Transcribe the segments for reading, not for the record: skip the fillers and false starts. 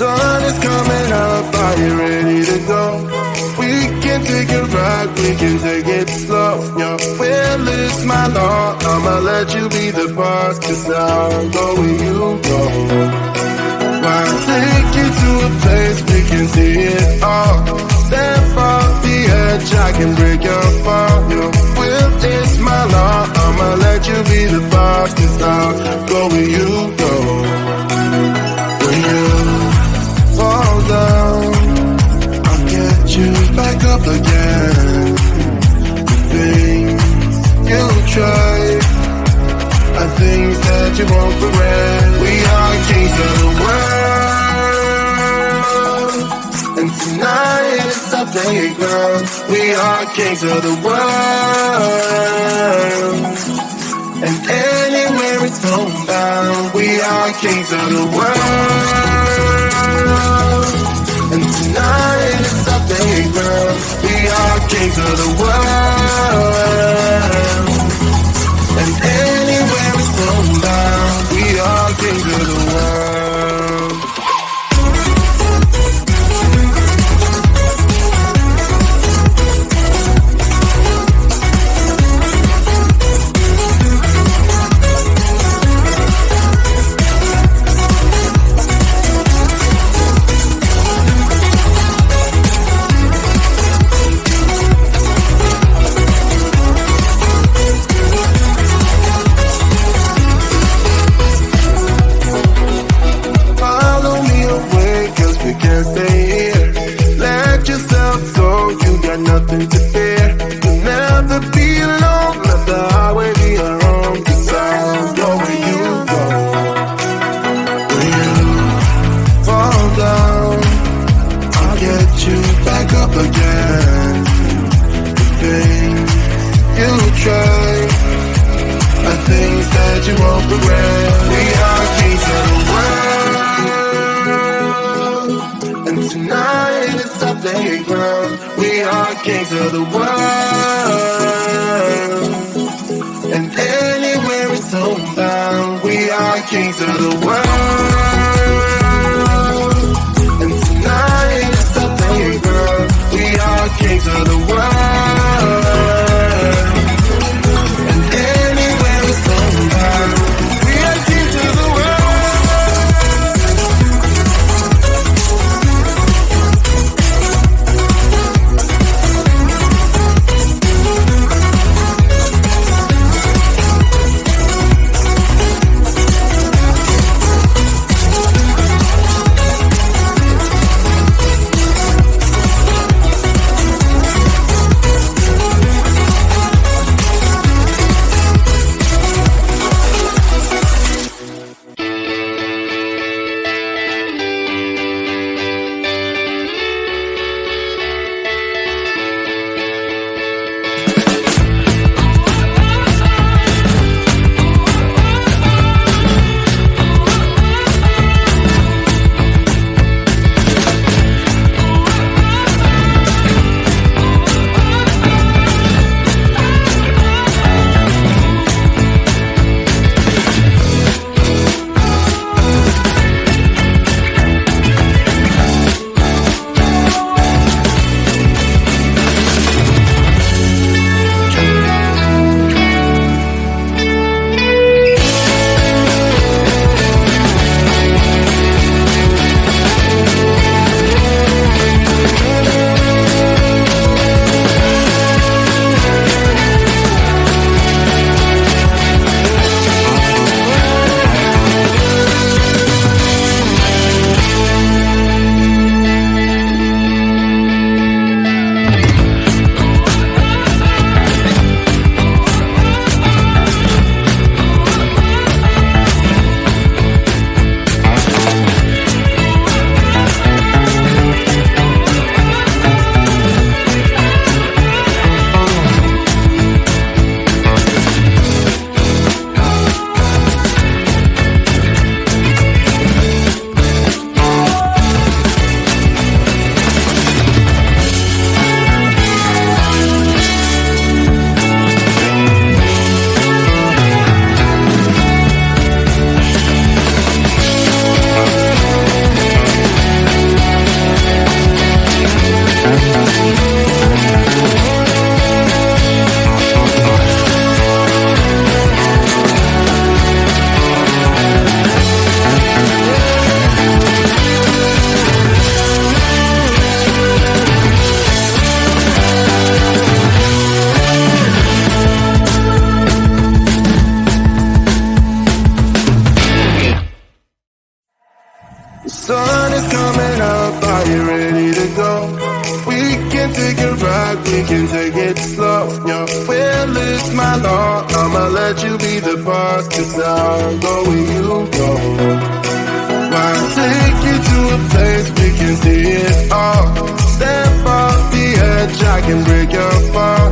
sun is coming up, are you ready to go? We can take it right, we can take it slow. Your will is my law, I'ma let you be the boss, 'cause I'll go where you go. I'll take you to a place we can see it all. Step off the edge, I can break your fall. Your will is my law, I'ma let you be the boss, 'cause I'll go where you go. When you fall down, I'll get you back up again. The things you try are things that you won't regret. We are kings of the world, and tonight is our playground. We are kings of the world, and anywhere it's homebound. We are kings of the world, and tonight is our playground. We are kings of the world, and anywhere it's homebound. We are kings of the world. Nothing to fear. You'll never be alone. Let the highway be your home, 'cause I'll go where you go. When you fall down, I'll get you back up again. The things you try are things that you won't regret. We are kings of the world, and tonight it's our playground. We are kings of the world, and anywhere it's homebound. We are kings of the world, and tonight it's our playground. We are kings of the world, and anywhere it's homebound. We are kings of the world. Well, it's my law, I'ma let you be the boss, 'cause I'll go where you go. I'll take you to a place we can see it all. Step off the edge, I can break your fall.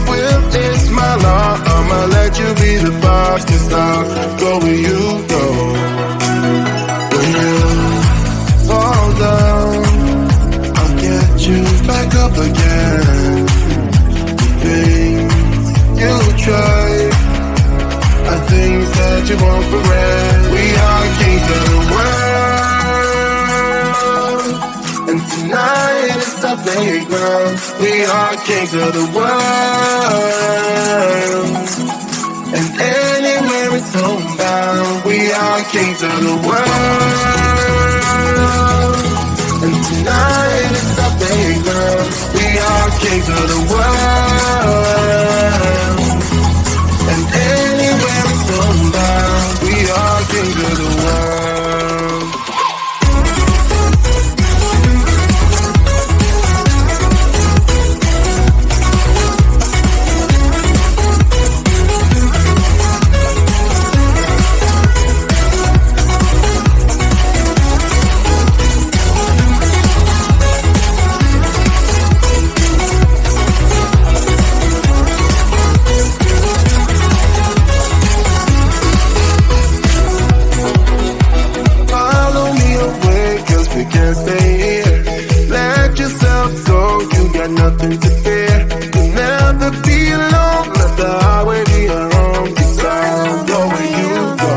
Well, it's my law, I'ma let you be the boss, 'cause I'll go where you go. When you fall down, I'll get you back up again. The things you try are things that you won't regret. We are kings of the world, and tonight is our playground. We are kings of the world, and anywhere it's homebound. We are kings of the world, and tonight is our playground. We are kings of the world, and anywhere it's homebound. We are kings of the world. Nothing to fear. You'll never be alone. Let the highway be your home. 'Cause I'll go where you go.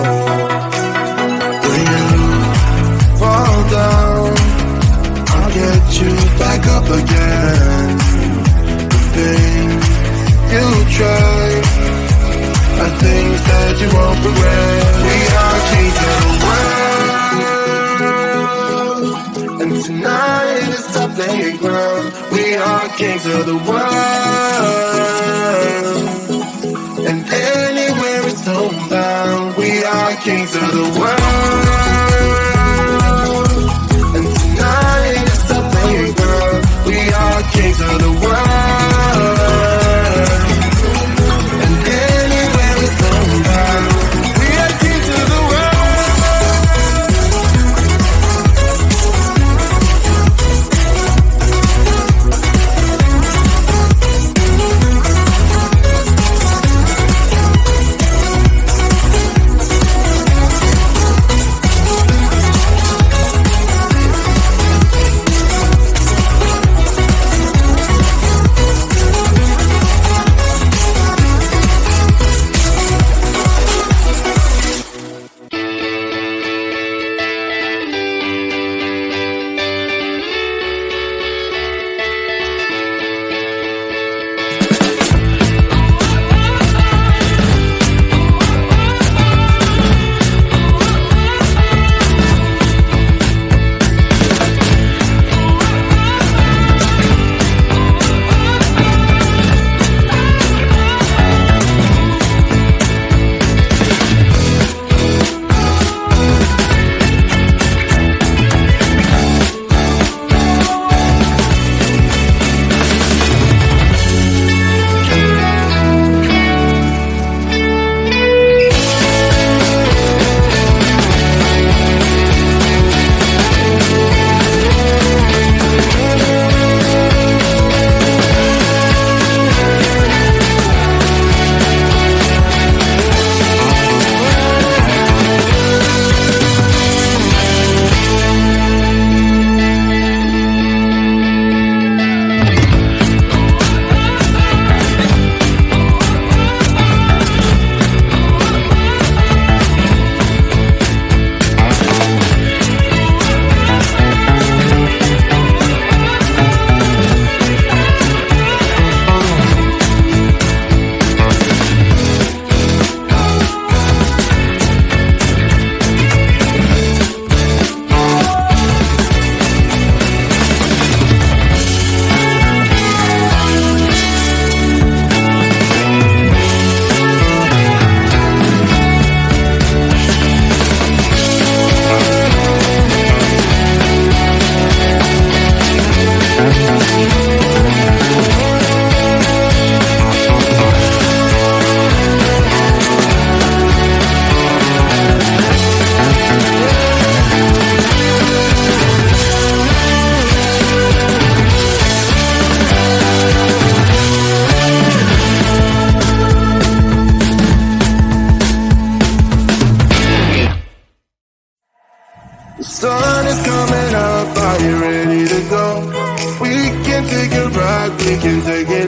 When you fall down, I'll get you back up again. The things you try are things that you won't regret. We are kings of the world, and tonight is our playground. We are kings of the world, and anywhere it's homebound. We are kings of the world, and tonight is the playground. We are kings of the world, and anywhere it's homebound. We are kings of the world.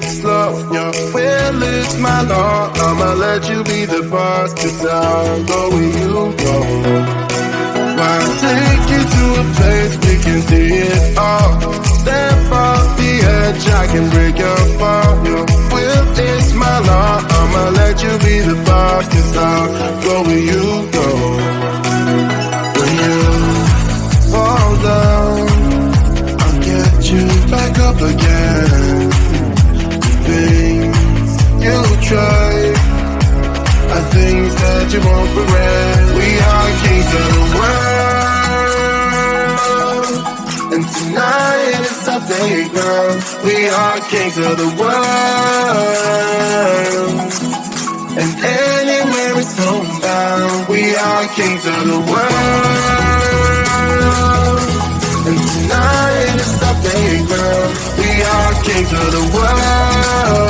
it slow. Yeah, well, it's my law. I'ma let you be the boss, 'cause I'll go where you go. I'll take you to a place we can see it all. Step off the edge, I can break your fall. Yeah, well, it's my law. I'ma let you be the boss, 'cause I'll go where you go. When you fall down, I'll get you back up again. Things you try are things that you won't regret. We are kings of the world, and tonight is our day, girl. We are kings of the world, and anywhere it's homebound. We are kings of the world, and tonight is our day, girl. We are kings of the world.